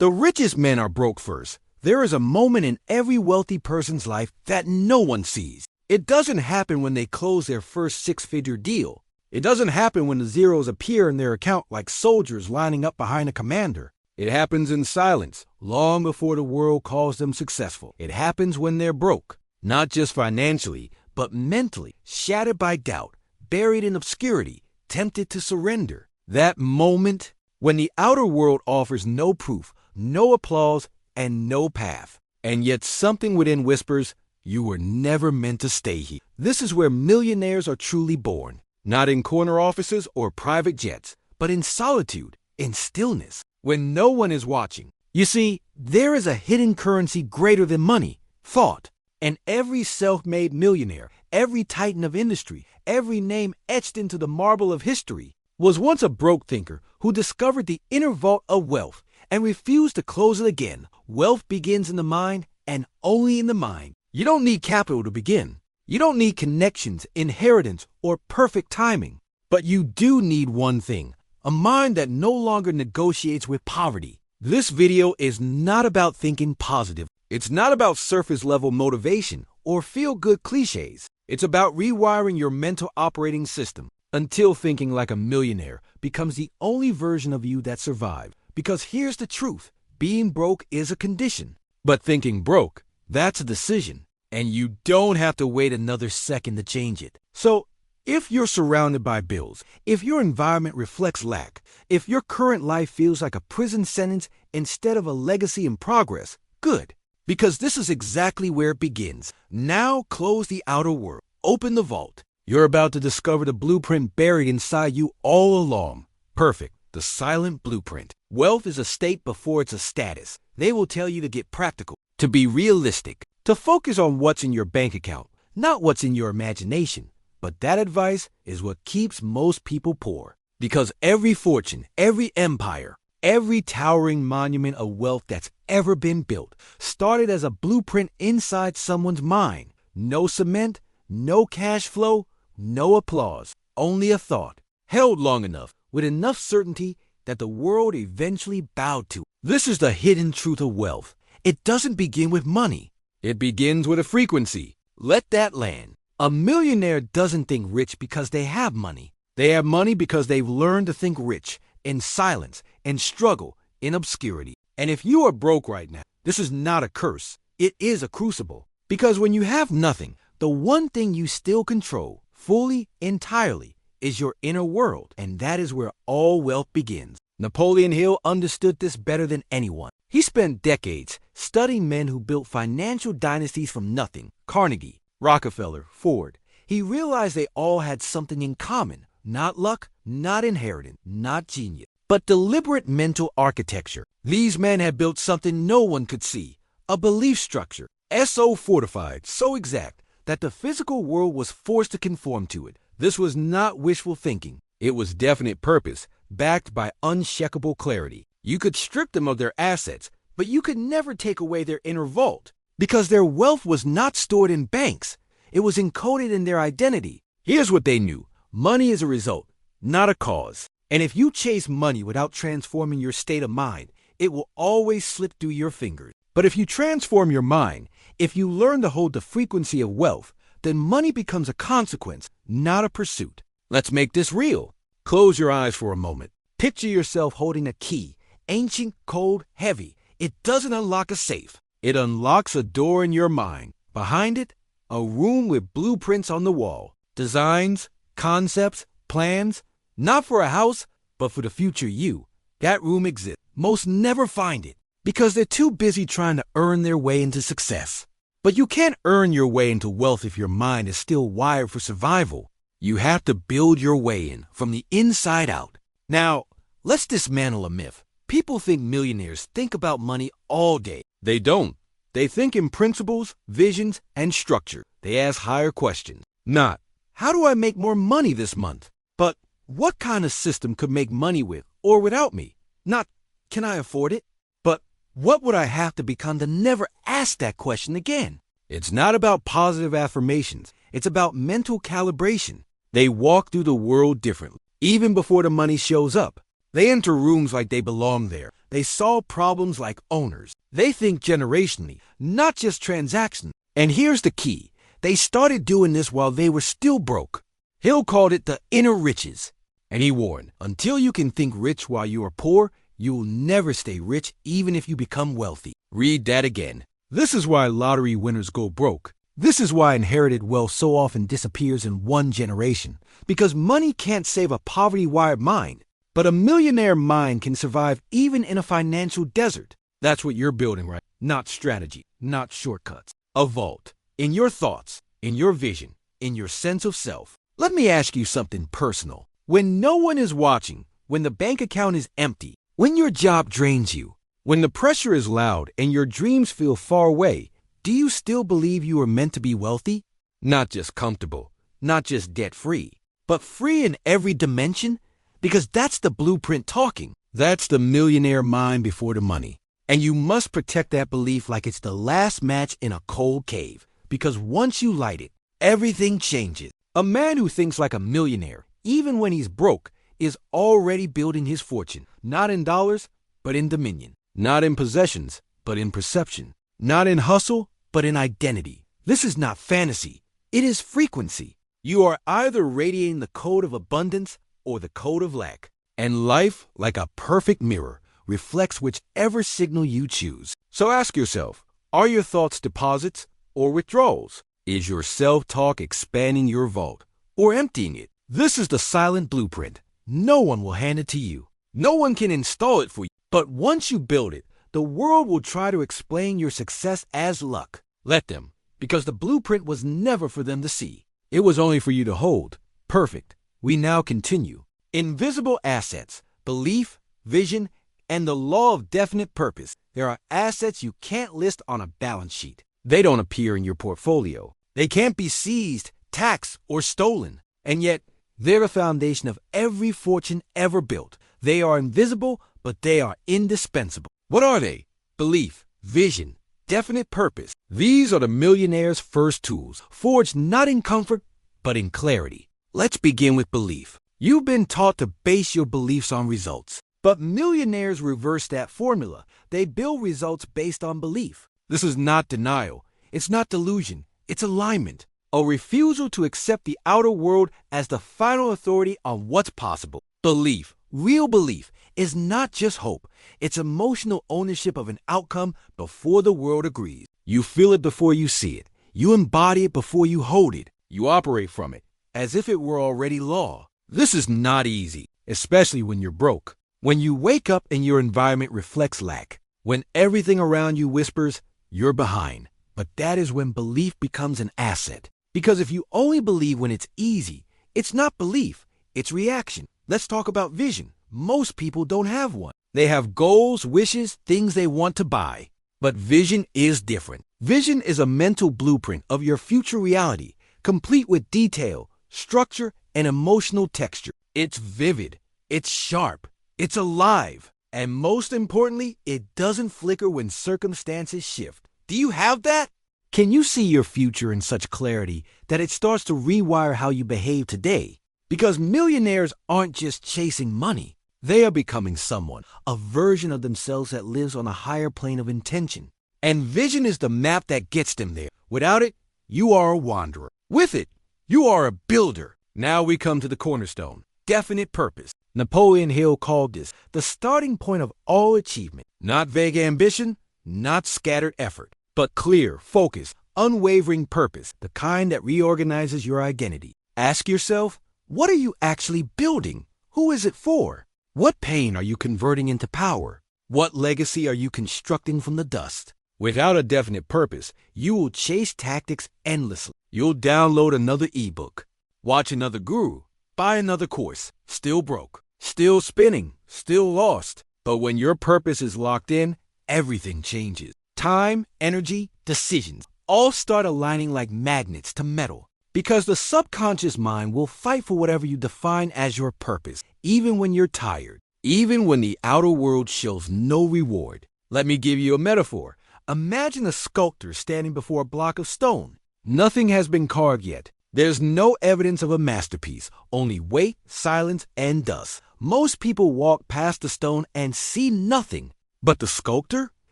The richest men are broke first. There is a moment in every wealthy person's life that no one sees. It doesn't happen when they close their first six-figure deal. It doesn't happen when the zeros appear in their account like soldiers lining up behind a commander. It happens in silence, long before the world calls them successful. It happens when they're broke, not just financially, but mentally, shattered by doubt, buried in obscurity, tempted to surrender. That moment when the outer world offers no proof, no applause, and no path. And yet something within whispers, you were never meant to stay here. This is where millionaires are truly born. Not in corner offices or private jets, but in solitude, in stillness, when no one is watching. You see, there is a hidden currency greater than money, thought. And every self-made millionaire, every titan of industry, every name etched into the marble of history, was once a broke thinker who discovered the inner vault of wealth and refused to close it again. Wealth begins in the mind, and only in the mind. You don't need capital to begin. You don't need connections, inheritance, or perfect timing. But you do need one thing, a mind that no longer negotiates with poverty. This video is not about thinking positive. It's not about surface-level motivation or feel-good cliches. It's about rewiring your mental operating system until thinking like a millionaire becomes the only version of you that survives. Because here's the truth, being broke is a condition. But thinking broke, that's a decision. And you don't have to wait another second to change it. So, if you're surrounded by bills, if your environment reflects lack, if your current life feels like a prison sentence instead of a legacy in progress, good. Because this is exactly where it begins. Now close the outer world. Open the vault. You're about to discover the blueprint buried inside you all along. Perfect. The silent blueprint. Wealth is a state before it's a status. They will tell you to get practical, to be realistic, to focus on what's in your bank account, not what's in your imagination. But that advice is what keeps most people poor. Because every fortune, every empire, every towering monument of wealth that's ever been built started as a blueprint inside someone's mind. No cement, no cash flow, no applause, only a thought, held long enough, with enough certainty that the world eventually bowed to. This is the hidden truth of wealth. It doesn't begin with money. It begins with a frequency. Let that land. A millionaire doesn't think rich because they have money. They have money because they've learned to think rich, in silence, in struggle, in obscurity. And if you are broke right now, this is not a curse. It is a crucible. Because when you have nothing, the one thing you still control, fully, entirely, is your inner world. And that is where all wealth begins. Napoleon Hill understood this better than anyone. He spent decades studying men who built financial dynasties from nothing. Carnegie, Rockefeller, Ford. He realized they all had something in common. Not luck, not inheritance, not genius, but deliberate mental architecture. These men had built something no one could see. A belief structure, so fortified, so exact, that the physical world was forced to conform to it. This was not wishful thinking. It was definite purpose, backed by unshakable clarity. You could strip them of their assets, but you could never take away their inner vault. Because their wealth was not stored in banks. It was encoded in their identity. Here's what they knew. Money is a result, not a cause. And if you chase money without transforming your state of mind, it will always slip through your fingers. But if you transform your mind, if you learn to hold the frequency of wealth, then money becomes a consequence, not a pursuit. Let's make this real. Close your eyes for a moment. Picture yourself holding a key, ancient, cold, heavy. It doesn't unlock a safe. It unlocks a door in your mind. Behind it, a room with blueprints on the wall. Designs, concepts, plans, not for a house, but for the future you. That room exists. Most never find it because they're too busy trying to earn their way into success. But you can't earn your way into wealth if your mind is still wired for survival. You have to build your way in from the inside out. Now, let's dismantle a myth. People think millionaires think about money all day. They don't. They think in principles, visions, and structure. They ask higher questions. Not, how do I make more money this month? But what kind of system could make money with or without me? Not, can I afford it? But what would I have to become to never ask that question again? It's not about positive affirmations. It's about mental calibration. They walk through the world differently, even before the money shows up. They enter rooms like they belong there, They solve problems like owners. They think generationally, not just transactionally. And here's the key. They started doing this while they were still broke. Hill called it the inner riches. And he warned, until you can think rich while you are poor, you will never stay rich even if you become wealthy. Read that again. This is why lottery winners go broke. This is why inherited wealth so often disappears in one generation. Because money can't save a poverty-wired mind. But a millionaire mind can survive even in a financial desert. That's what you're building, right? Not strategy, not shortcuts. A vault. In your thoughts, in your vision, in your sense of self. Let me ask you something personal. When no one is watching, when the bank account is empty, when your job drains you, when the pressure is loud and your dreams feel far away, do you still believe you are meant to be wealthy? Not just comfortable, not just debt-free, but free in every dimension? Because that's the blueprint talking. That's the millionaire mind before the money. And you must protect that belief like it's the last match in a cold cave. Because once you light it, everything changes. A man who thinks like a millionaire, even when he's broke, is already building his fortune. Not in dollars, but in dominion. Not in possessions, but in perception. Not in hustle, but in identity. This is not fantasy. It is frequency. You are either radiating the code of abundance or the code of lack. And life, like a perfect mirror, reflects whichever signal you choose. So ask yourself, are your thoughts deposits or withdrawals? Is your self-talk expanding your vault or emptying it? This is the silent blueprint. No one will hand it to you. No one can install it for you. But once you build it, the world will try to explain your success as luck. Let them, because the blueprint was never for them to see. It was only for you to hold. Perfect. We now continue. Invisible assets, belief, vision, and the law of definite purpose. There are assets you can't list on a balance sheet. They don't appear in your portfolio. They can't be seized, taxed, or stolen. And yet, they're the foundation of every fortune ever built. They are invisible, but they are indispensable. What are they? Belief, vision, definite purpose. These are the millionaire's first tools, forged not in comfort, but in clarity. Let's begin with belief. You've been taught to base your beliefs on results. But millionaires reverse that formula. They build results based on belief. This is not denial. It's not delusion. It's alignment. A refusal to accept the outer world as the final authority on what's possible. Belief, real belief, is not just hope. It's emotional ownership of an outcome before the world agrees. You feel it before you see it. You embody it before you hold it. You operate from it as if it were already law. This is not easy, especially when you're broke. When you wake up and your environment reflects lack. When everything around you whispers, you're behind. But that is when belief becomes an asset. Because if you only believe when it's easy, it's not belief, it's reaction. Let's talk about vision. Most people don't have one. They have goals, wishes, things they want to buy. But vision is different. Vision is a mental blueprint of your future reality, complete with detail, structure, and emotional texture. It's vivid, it's sharp, it's alive, and most importantly, it doesn't flicker when circumstances shift. Do you have that? Can you see your future in such clarity that it starts to rewire how you behave today? Because millionaires aren't just chasing money. They are becoming someone, a version of themselves that lives on a higher plane of intention. And vision is the map that gets them there. Without it, you are a wanderer. With it, you are a builder. Now we come to the cornerstone, definite purpose. Napoleon Hill called this the starting point of all achievement. Not vague ambition, not scattered effort, but clear, focused, unwavering purpose, the kind that reorganizes your identity. Ask yourself, what are you actually building? Who is it for? What pain are you converting into power? What legacy are you constructing from the dust? Without a definite purpose, you will chase tactics endlessly. You'll download another ebook, watch another guru, buy another course, still broke, still spinning, still lost. But when your purpose is locked in, everything changes. Time, energy, decisions all start aligning like magnets to metal. Because the subconscious mind will fight for whatever you define as your purpose, even when you're tired, even when the outer world shows no reward. Let me give you a metaphor. Imagine a sculptor standing before a block of stone. Nothing has been carved yet. There's no evidence of a masterpiece, only weight, silence, and dust. Most people walk past the stone and see nothing. But the sculptor?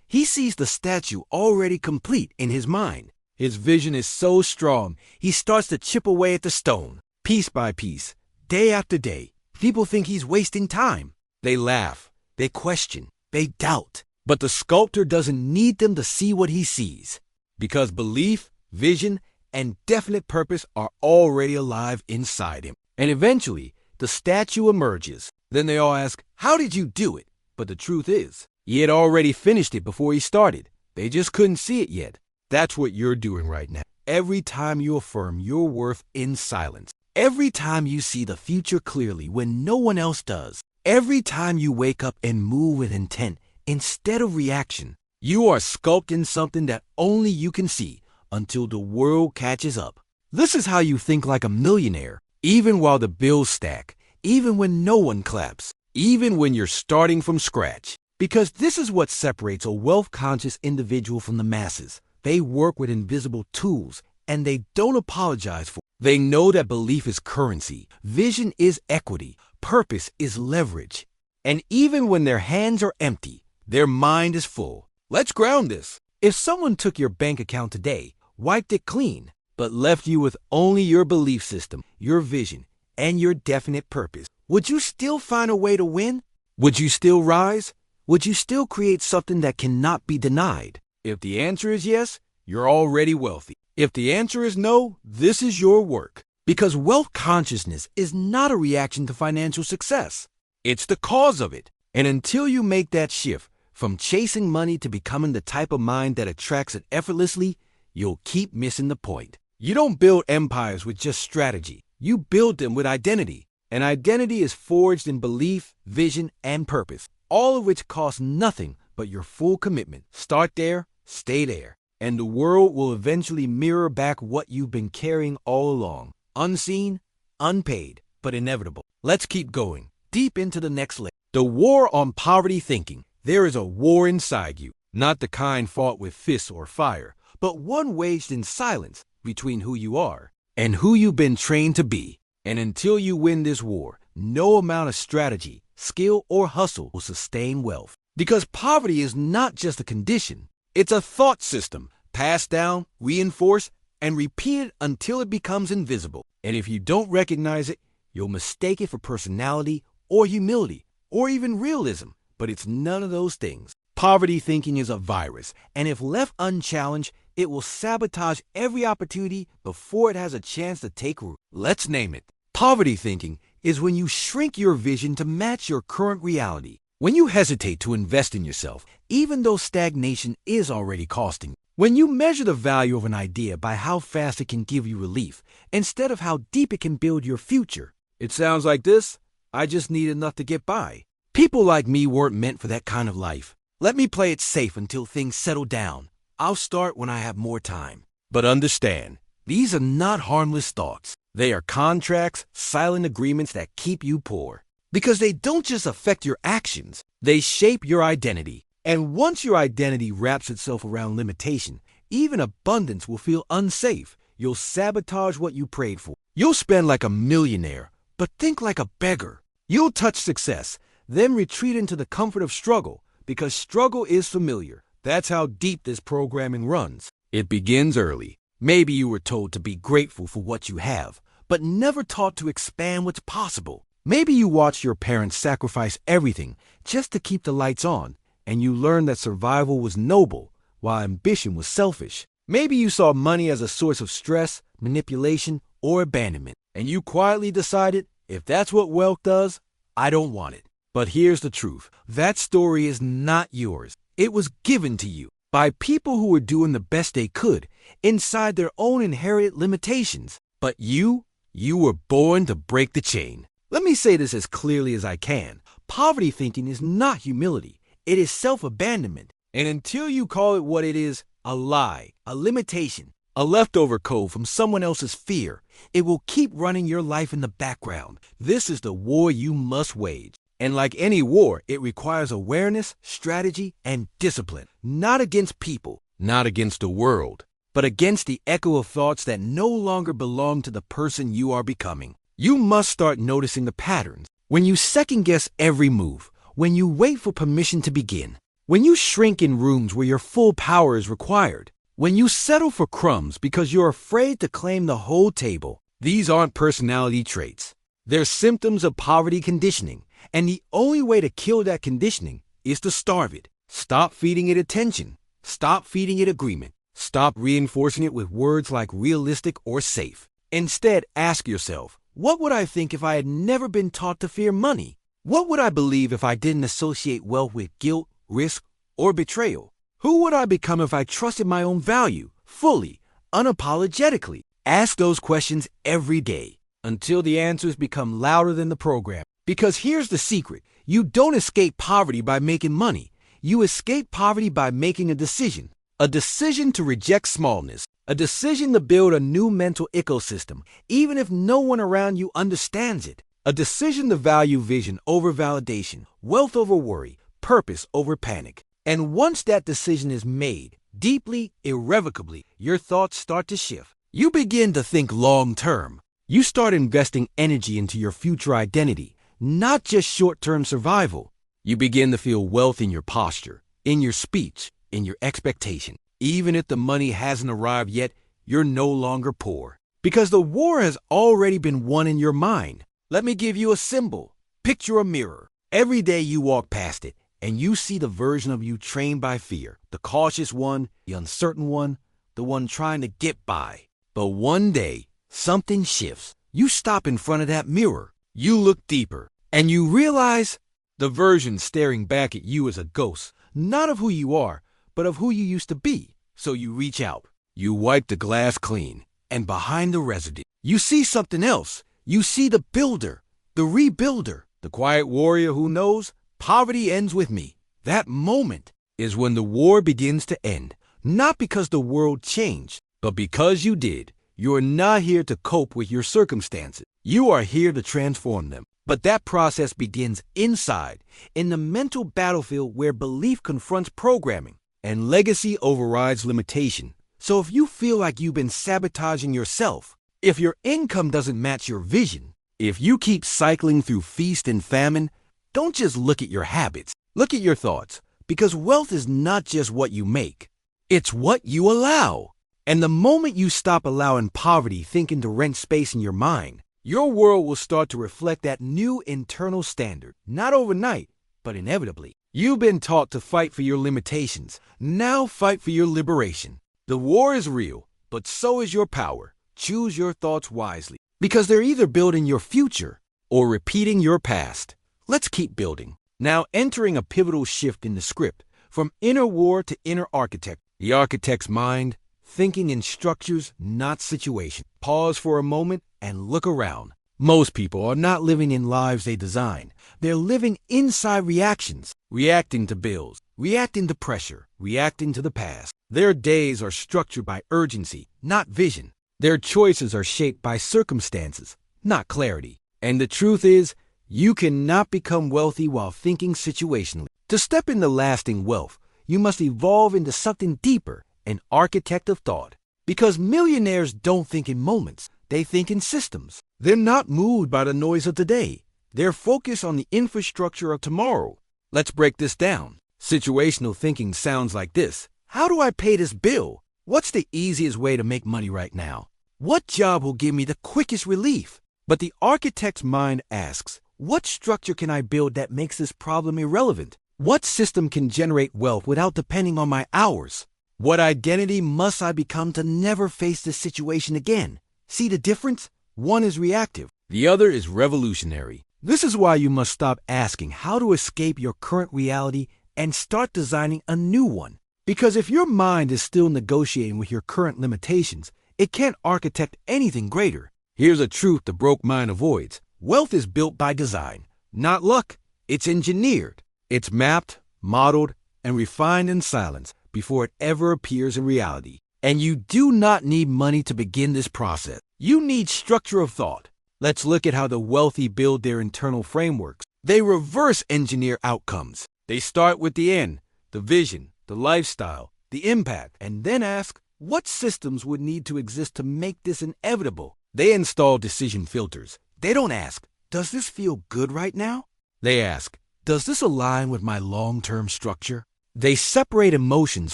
He sees the statue already complete in his mind. His vision is so strong, he starts to chip away at the stone, piece by piece, day after day. People think he's wasting time. They laugh, they question, they doubt. But the sculptor doesn't need them to see what he sees, because belief, vision, and definite purpose are already alive inside him. And eventually, the statue emerges. Then they all ask, "How did you do it?" But the truth is, he had already finished it before he started. They just couldn't see it yet. That's what you're doing right now. Every time you affirm your worth in silence, every time you see the future clearly when no one else does, every time you wake up and move with intent instead of reaction, you are sculpting something that only you can see until the world catches up. This is how you think like a millionaire, even while the bills stack, even when no one claps, even when you're starting from scratch. Because this is what separates a wealth-conscious individual from the masses. They work with invisible tools, and they don't apologize for it. They know that belief is currency, vision is equity, purpose is leverage. And even when their hands are empty, their mind is full. Let's ground this. If someone took your bank account today, wiped it clean, but left you with only your belief system, your vision, and your definite purpose, would you still find a way to win? Would you still rise? Would you still create something that cannot be denied? If the answer is yes, you're already wealthy. If the answer is no, this is your work. Because wealth consciousness is not a reaction to financial success. It's the cause of it. And until you make that shift from chasing money to becoming the type of mind that attracts it effortlessly, you'll keep missing the point. You don't build empires with just strategy. You build them with identity. And identity is forged in belief, vision, and purpose, all of which costs nothing but your full commitment. Start there, stay there, and the world will eventually mirror back what you've been carrying all along. Unseen, unpaid, but inevitable. Let's keep going, deep into the next layer. The war on poverty thinking. There is a war inside you, not the kind fought with fists or fire, but one waged in silence between who you are and who you've been trained to be. And until you win this war, no amount of strategy, skill, or hustle will sustain wealth. Because poverty is not just a condition, it's a thought system, passed down, reinforced, and repeated until it becomes invisible. And if you don't recognize it, you'll mistake it for personality or humility or even realism. But it's none of those things. Poverty thinking is a virus, and if left unchallenged, it will sabotage every opportunity before it has a chance to take root. Let's name it. Poverty thinking is when you shrink your vision to match your current reality. When you hesitate to invest in yourself, even though stagnation is already costing you. When you measure the value of an idea by how fast it can give you relief, instead of how deep it can build your future. It sounds like this: I just need enough to get by. People like me weren't meant for that kind of life. Let me play it safe until things settle down. I'll start when I have more time. But understand, these are not harmless thoughts. They are contracts, silent agreements that keep you poor. Because they don't just affect your actions, they shape your identity. And once your identity wraps itself around limitation, even abundance will feel unsafe. You'll sabotage what you prayed for. You'll spend like a millionaire, but think like a beggar. You'll touch success, then retreat into the comfort of struggle, because struggle is familiar. That's how deep this programming runs. It begins early. Maybe you were told to be grateful for what you have, but never taught to expand what's possible. Maybe you watched your parents sacrifice everything just to keep the lights on, and you learned that survival was noble, while ambition was selfish. Maybe you saw money as a source of stress, manipulation, or abandonment, and you quietly decided, if that's what wealth does, I don't want it. But here's the truth. That story is not yours. It was given to you by people who were doing the best they could inside their own inherited limitations. But you were born to break the chain. Let me say this as clearly as I can. Poverty thinking is not humility. It is self-abandonment. And until you call it what it is, a lie, a limitation, a leftover code from someone else's fear, it will keep running your life in the background. This is the war you must wage. And like any war, it requires awareness, strategy, and discipline. Not against people, not against the world, but against the echo of thoughts that no longer belong to the person you are becoming. You must start noticing the patterns. When you second-guess every move, when you wait for permission to begin, When you shrink in rooms where your full power is required. When you settle for crumbs because you're afraid to claim the whole table. These aren't personality traits. They're symptoms of poverty conditioning. And the only way to kill that conditioning is to starve it. Stop feeding it attention. Stop feeding it agreement. Stop reinforcing it with words like realistic or safe. Instead, ask yourself, what would I think if I had never been taught to fear money? What would I believe if I didn't associate wealth with guilt, risk, or betrayal? Who would I become if I trusted my own value, fully, unapologetically? Ask those questions every day until the answers become louder than the program. Because here's the secret. You don't escape poverty by making money. You escape poverty by making a decision. A decision to reject smallness. A decision to build a new mental ecosystem, even if no one around you understands it. A decision to value vision over validation, wealth over worry, purpose over panic. And once that decision is made, deeply, irrevocably, your thoughts start to shift. You begin to think long-term. You start investing energy into your future identity, not just short-term survival. You begin to feel wealth in your posture, in your speech, in your expectation. Even if the money hasn't arrived yet, you're no longer poor. Because the war has already been won in your mind. Let me give you a symbol. Picture a mirror. Every day you walk past it, and you see the version of you trained by fear. The cautious one, the uncertain one, the one trying to get by. But one day, something shifts. You stop in front of that mirror. You look deeper, and you realize the version staring back at you is a ghost, not of who you are, but of who you used to be. So you reach out. You wipe the glass clean, and behind the residue, you see something else. You see the builder, the rebuilder, the quiet warrior who knows poverty ends with me. That moment is when the war begins to end. Not because the world changed, but because you did. You're not here to cope with your circumstances. You are here to transform them. But that process begins inside, in the mental battlefield where belief confronts programming and legacy overrides limitation. So if you feel like you've been sabotaging yourself, if your income doesn't match your vision, if you keep cycling through feast and famine, don't just look at your habits. Look at your thoughts. Because wealth is not just what you make. It's what you allow. And the moment you stop allowing poverty thinking to rent space in your mind, your world will start to reflect that new internal standard. Not overnight, but inevitably. You've been taught to fight for your limitations. Now fight for your liberation. The war is real, but so is your power. Choose your thoughts wisely. Because they're either building your future or repeating your past. Let's keep building. Now entering a pivotal shift in the script. From inner war to inner architect. The architect's mind, thinking in structures, not situation. Pause for a moment and look around. Most people are not living in lives they design. They're living inside reactions. Reacting to bills, reacting to pressure, reacting to the past. Their days are structured by urgency, not vision. Their choices are shaped by circumstances, not clarity. And the truth is, you cannot become wealthy while thinking situationally. To step into lasting wealth, you must evolve into something deeper, an architect of thought. Because millionaires don't think in moments, they think in systems. They're not moved by the noise of today. They're focused on the infrastructure of tomorrow. Let's break this down. Situational thinking sounds like this. How do I pay this bill? What's the easiest way to make money right now? What job will give me the quickest relief? But the architect's mind asks, what structure can I build that makes this problem irrelevant? What system can generate wealth without depending on my hours? What identity must I become to never face this situation again? See the difference? One is reactive. The other is revolutionary. This is why you must stop asking how to escape your current reality and start designing a new one. Because if your mind is still negotiating with your current limitations, it can't architect anything greater. Here's a truth the broke mind avoids. Wealth is built by design, not luck. It's engineered. It's mapped, modeled, and refined in silence before it ever appears in reality. And you do not need money to begin this process. You need structure of thought. Let's look at how the wealthy build their internal frameworks. They reverse engineer outcomes. They start with the end, the vision, the lifestyle, the impact, and then ask, what systems would need to exist to make this inevitable? They install decision filters. They don't ask, does this feel good right now? They ask, does this align with my long-term structure? They separate emotions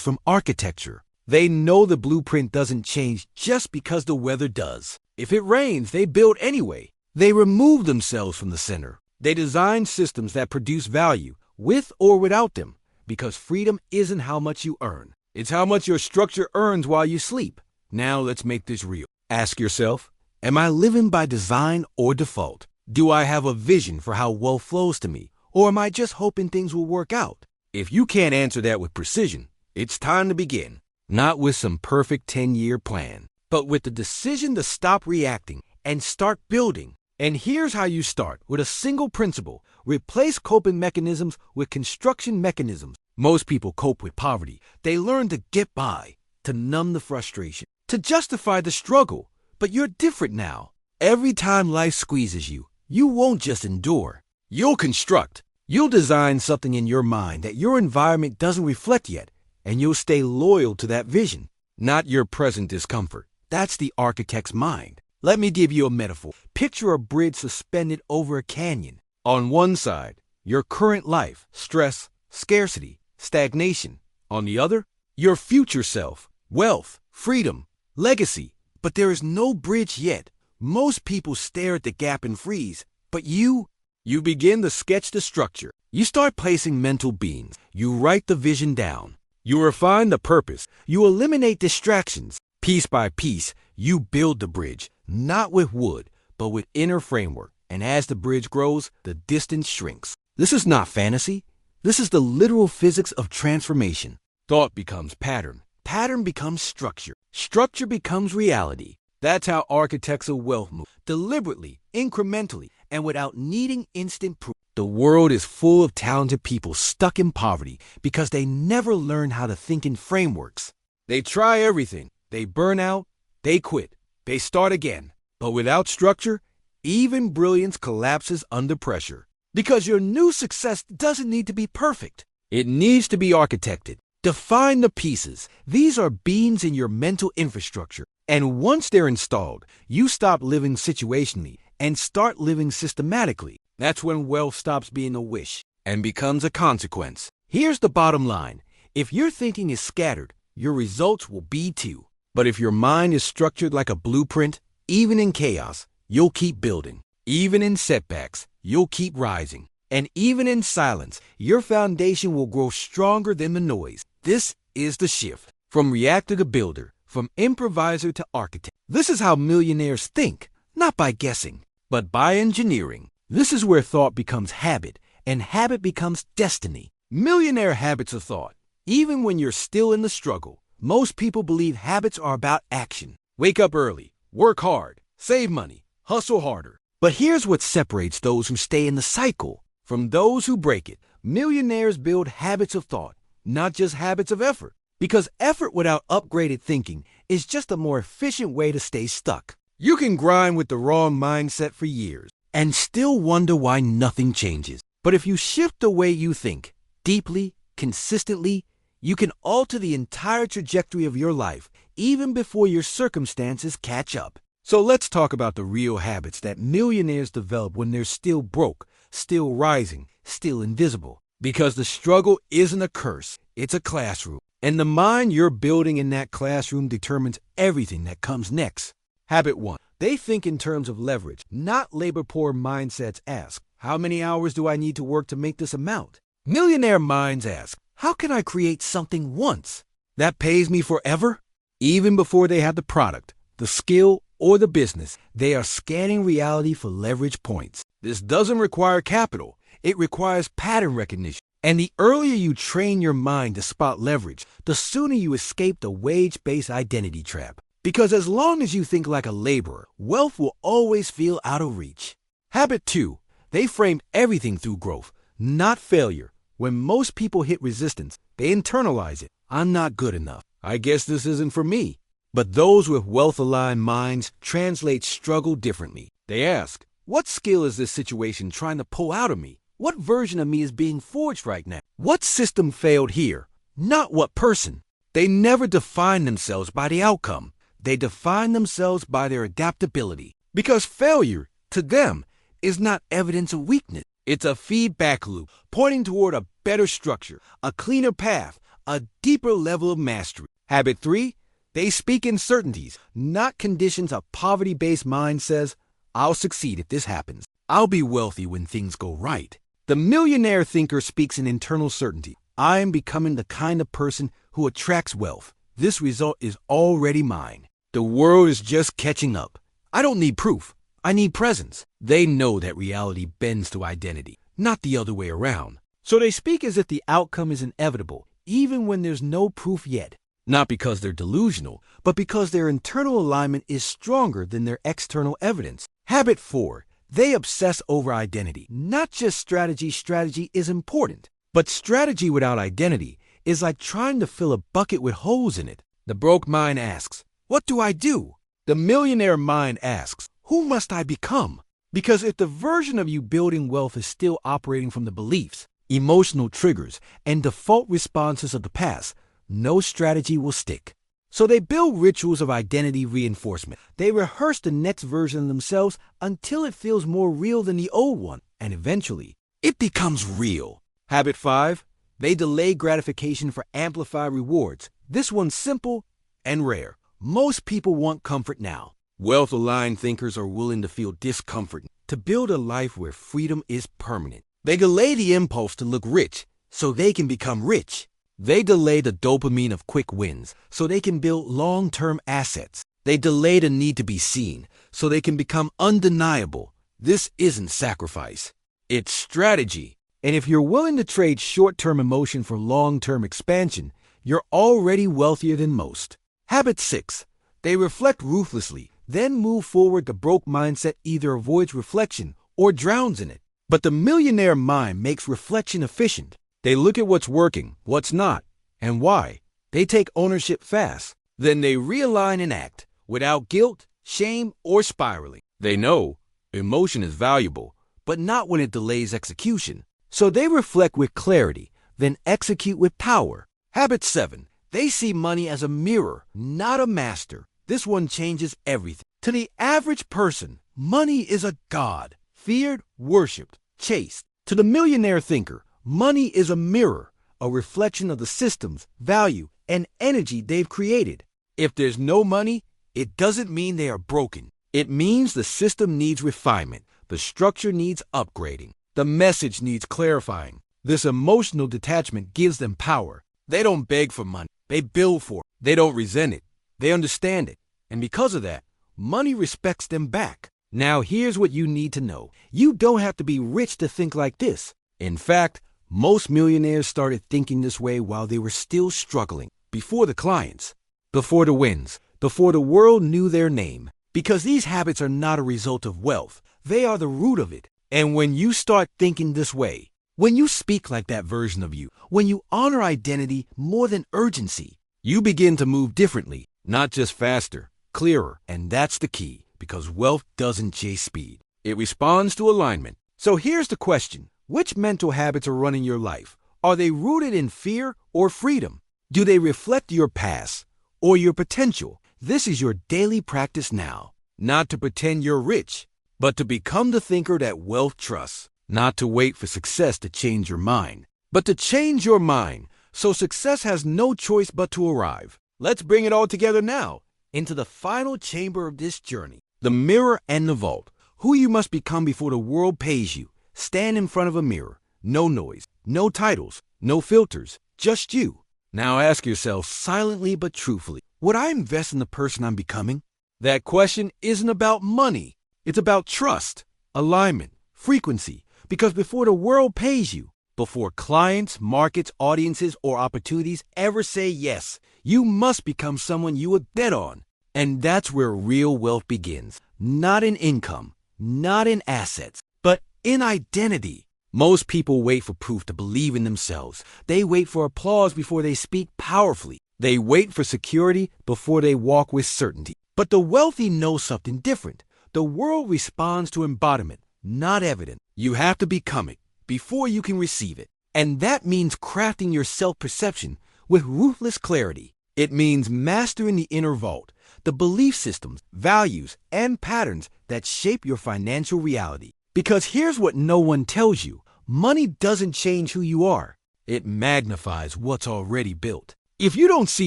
from architecture. They know the blueprint doesn't change just because the weather does. If it rains, they build anyway. They remove themselves from the center. They design systems that produce value, with or without them, because freedom isn't how much you earn. It's how much your structure earns while you sleep. Now let's make this real. Ask yourself, am I living by design or default? Do I have a vision for how wealth flows to me, or am I just hoping things will work out? If you can't answer that with precision, it's time to begin. Not with some perfect 10-year plan, but with the decision to stop reacting and start building. And here's how you start, with a single principle. Replace coping mechanisms with construction mechanisms. Most people cope with poverty. They learn to get by, to numb the frustration, to justify the struggle. But you're different now. Every time life squeezes you, you won't just endure. You'll construct. You'll design something in your mind that your environment doesn't reflect yet, and you'll stay loyal to that vision, not your present discomfort. That's the architect's mind. Let me give you a metaphor. Picture a bridge suspended over a canyon. On one side, your current life, stress, scarcity, stagnation. On the other, your future self, wealth, freedom, legacy. But there is no bridge yet. Most people stare at the gap and freeze. But you begin to sketch the structure. You start placing mental beams. You write the vision down. You refine the purpose. You eliminate distractions. Piece by piece, you build the bridge, not with wood, but with inner framework. And as the bridge grows, the distance shrinks. This is not fantasy. This is the literal physics of transformation. Thought becomes pattern. Pattern becomes structure. Structure becomes reality. That's how architects of wealth move. Deliberately, incrementally, and without needing instant proof. The world is full of talented people stuck in poverty because they never learn how to think in frameworks. They try everything. They burn out. They quit. They start again. But without structure, even brilliance collapses under pressure. Because your new success doesn't need to be perfect. It needs to be architected. Define the pieces. These are beams in your mental infrastructure. And once they're installed, you stop living situationally and start living systematically. That's when wealth stops being a wish and becomes a consequence. Here's the bottom line. If your thinking is scattered, your results will be too. But if your mind is structured like a blueprint, even in chaos, you'll keep building. Even in setbacks, you'll keep rising. And even in silence, your foundation will grow stronger than the noise. This is the shift. From reactor to builder, from improviser to architect. This is how millionaires think, not by guessing, but by engineering. This is where thought becomes habit, and habit becomes destiny. Millionaire habits of thought. Even when you're still in the struggle, most people believe habits are about action. Wake up early, work hard, save money, hustle harder. But here's what separates those who stay in the cycle from those who break it. Millionaires build habits of thought, not just habits of effort. Because effort without upgraded thinking is just a more efficient way to stay stuck. You can grind with the wrong mindset for years and still wonder why nothing changes. But if you shift the way you think, deeply, consistently, you can alter the entire trajectory of your life even before your circumstances catch up. So let's talk about the real habits that millionaires develop when they're still broke, still rising, still invisible. Because the struggle isn't a curse, it's a classroom. And the mind you're building in that classroom determines everything that comes next. Habit 1. They think in terms of leverage, not labor-poor mindsets ask, how many hours do I need to work to make this amount? Millionaire minds ask, how can I create something once that pays me forever? Even before they have the product, the skill, or the business, they are scanning reality for leverage points. This doesn't require capital. It requires pattern recognition. And the earlier you train your mind to spot leverage, the sooner you escape the wage-based identity trap. Because as long as you think like a laborer, wealth will always feel out of reach. Habit 2. They frame everything through growth, not failure. When most people hit resistance, they internalize it. I'm not good enough. I guess this isn't for me. But those with wealth-aligned minds translate struggle differently. They ask, what skill is this situation trying to pull out of me? What version of me is being forged right now? What system failed here? Not what person. They never define themselves by the outcome. They define themselves by their adaptability. Because failure, to them, is not evidence of weakness. It's a feedback loop pointing toward a better structure, a cleaner path, a deeper level of mastery. Habit 3, they speak in certainties, not conditions. A poverty-based mind says, I'll succeed if this happens. I'll be wealthy when things go right. The millionaire thinker speaks in internal certainty. I am becoming the kind of person who attracts wealth. This result is already mine. The world is just catching up. I don't need proof. I need presence. They know that reality bends to identity, not the other way around. So they speak as if the outcome is inevitable, even when there's no proof yet. Not because they're delusional, but because their internal alignment is stronger than their external evidence. Habit 4, they obsess over identity. Not just strategy. Strategy is important, but strategy without identity is like trying to fill a bucket with holes in it. The broke mind asks, what do I do? The millionaire mind asks, who must I become? Because if the version of you building wealth is still operating from the beliefs, emotional triggers, and default responses of the past, no strategy will stick. So they build rituals of identity reinforcement. They rehearse the next version of themselves until it feels more real than the old one, and eventually, it becomes real. Habit 5, they delay gratification for amplified rewards. This one's simple and rare. Most people want comfort now. Wealth-aligned thinkers are willing to feel discomfort to build a life where freedom is permanent. They delay the impulse to look rich so they can become rich. They delay the dopamine of quick wins so they can build long-term assets. They delay the need to be seen so they can become undeniable. This isn't sacrifice. It's strategy. And if you're willing to trade short-term emotion for long-term expansion, you're already wealthier than most. Habit 6. They reflect ruthlessly, then move forward. The broke mindset either avoids reflection or drowns in it. But the millionaire mind makes reflection efficient. They look at what's working, what's not, and why. They take ownership fast. Then they realign and act without guilt, shame, or spiraling. They know emotion is valuable, but not when it delays execution. So they reflect with clarity, then execute with power. Habit 7. They see money as a mirror, not a master. This one changes everything. To the average person, money is a god, feared, worshipped, chased. To the millionaire thinker, money is a mirror, a reflection of the systems, value, and energy they've created. If there's no money, it doesn't mean they are broken. It means the system needs refinement, the structure needs upgrading, the message needs clarifying. This emotional detachment gives them power. They don't beg for money. They build for it. They don't resent it. They understand it. And because of that, money respects them back. Now here's what you need to know. You don't have to be rich to think like this. In fact, most millionaires started thinking this way while they were still struggling, before the clients, before the wins, before the world knew their name. Because these habits are not a result of wealth. They are the root of it. And when you start thinking this way, when you speak like that version of you, when you honor identity more than urgency, you begin to move differently, not just faster, clearer. And that's the key, because wealth doesn't chase speed. It responds to alignment. So here's the question. Which mental habits are running your life? Are they rooted in fear or freedom? Do they reflect your past or your potential? This is your daily practice now. Not to pretend you're rich, but to become the thinker that wealth trusts. Not to wait for success to change your mind, but to change your mind so success has no choice but to arrive. Let's bring it all together now into the final chamber of this journey. The mirror and the vault. Who you must become before the world pays you. Stand in front of a mirror. No noise, no titles, no filters, just you. Now ask yourself silently but truthfully, would I invest in the person I'm becoming? That question isn't about money. It's about trust, alignment, frequency. Because before the world pays you, before clients, markets, audiences, or opportunities ever say yes, you must become someone you would bet on. And that's where real wealth begins. Not in income, not in assets, but in identity. Most people wait for proof to believe in themselves. They wait for applause before they speak powerfully. They wait for security before they walk with certainty. But the wealthy know something different. The world responds to embodiment, not evidence. You have to become it before you can receive it. And that means crafting your self-perception with ruthless clarity. It means mastering the inner vault, the belief systems, values, and patterns that shape your financial reality. Because here's what no one tells you. Money doesn't change who you are. It magnifies what's already built. If you don't see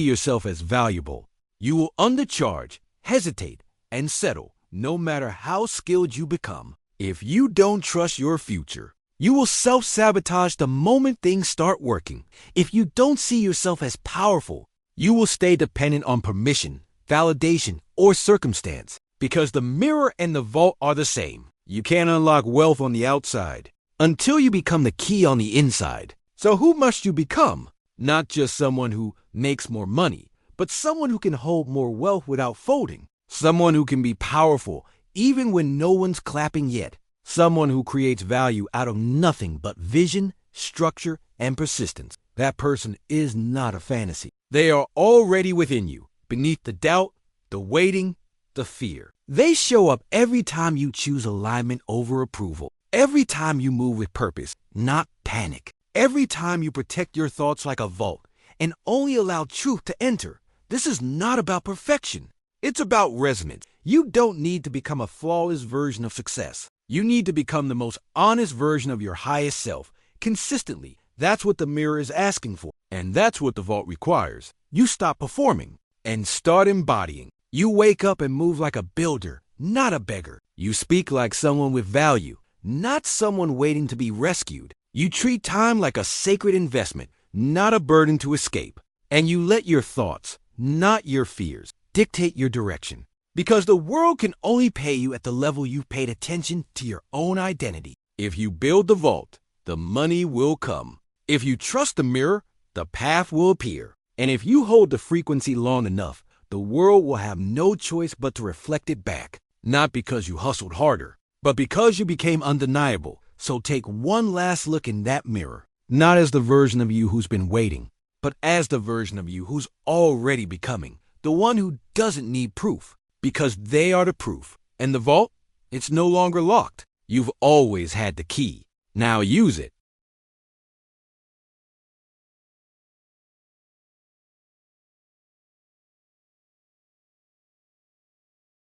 yourself as valuable, you will undercharge, hesitate, and settle no matter how skilled you become. If you don't trust your future, you will self-sabotage the moment things start working. If you don't see yourself as powerful, you will stay dependent on permission, validation, or circumstance. Because the mirror and the vault are the same. You can't unlock wealth on the outside until you become the key on the inside. So who must you become? Not just someone who makes more money, but someone who can hold more wealth without folding. Someone who can be powerful even when no one's clapping yet. Someone who creates value out of nothing but vision, structure, and persistence. That person is not a fantasy. They are already within you, beneath the doubt, the waiting, the fear. They show up every time you choose alignment over approval. Every time you move with purpose, not panic. Every time you protect your thoughts like a vault and only allow truth to enter. This is not about perfection. It's about resonance. You don't need to become a flawless version of success. You need to become the most honest version of your highest self, consistently. That's what the mirror is asking for. And that's what the vault requires. You stop performing and start embodying. You wake up and move like a builder, not a beggar. You speak like someone with value, not someone waiting to be rescued. You treat time like a sacred investment, not a burden to escape. And you let your thoughts, not your fears, dictate your direction. Because the world can only pay you at the level you've paid attention to your own identity. If you build the vault, the money will come. If you trust the mirror, the path will appear. And if you hold the frequency long enough, the world will have no choice but to reflect it back. Not because you hustled harder, but because you became undeniable. So take one last look in that mirror, not as the version of you who's been waiting, but as the version of you who's already becoming, the one who doesn't need proof, because they are the proof. And the vault, it's no longer locked. You've always had the key. Now use it.